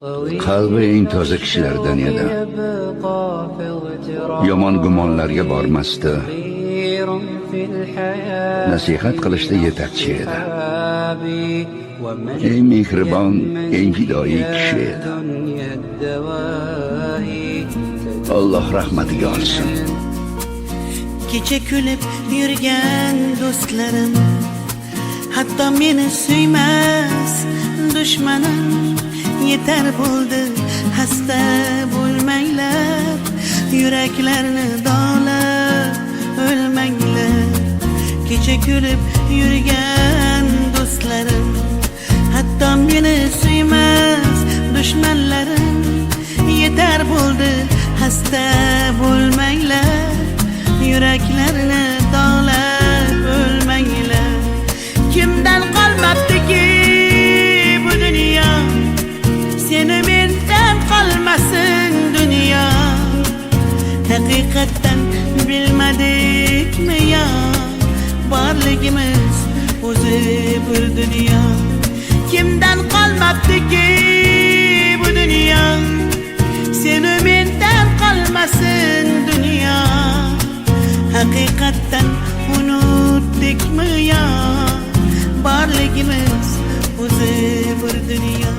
Qalbi eng toza kishilardan edi. Yomon gumonlarga bormasdi. Nasihat qilishda yetakchi edi. Eng mehribon, eng fidoyi kishi edi. Alloh rahmatiga olsin. Kecha kulib yurgan do'stlarim, hatto meni suymas dushmanim, yetar bo'ldi xasta bo'lmanglar, yuraklarni dog'lab o'lmanglar. Kecha kulib yurgan do'stlarim, hatto meni suymas dushmanlarim, yetar bo'ldi xasta bo'lmanglar, yuraklarni dog'lab o'lmanglar. Kimdan qolmabdiki bu dunyo, seni mendan qolmasin dunyo. Haqiqatdan bilmadikmi yo, borligimiz o'zi bir dunyo. Kimdan qolmabdiki bu dunyo, seni mendan qolmasin dunyo. Haqiqatdan unutdikmi yo, borligimiz o'zi bir dunyo.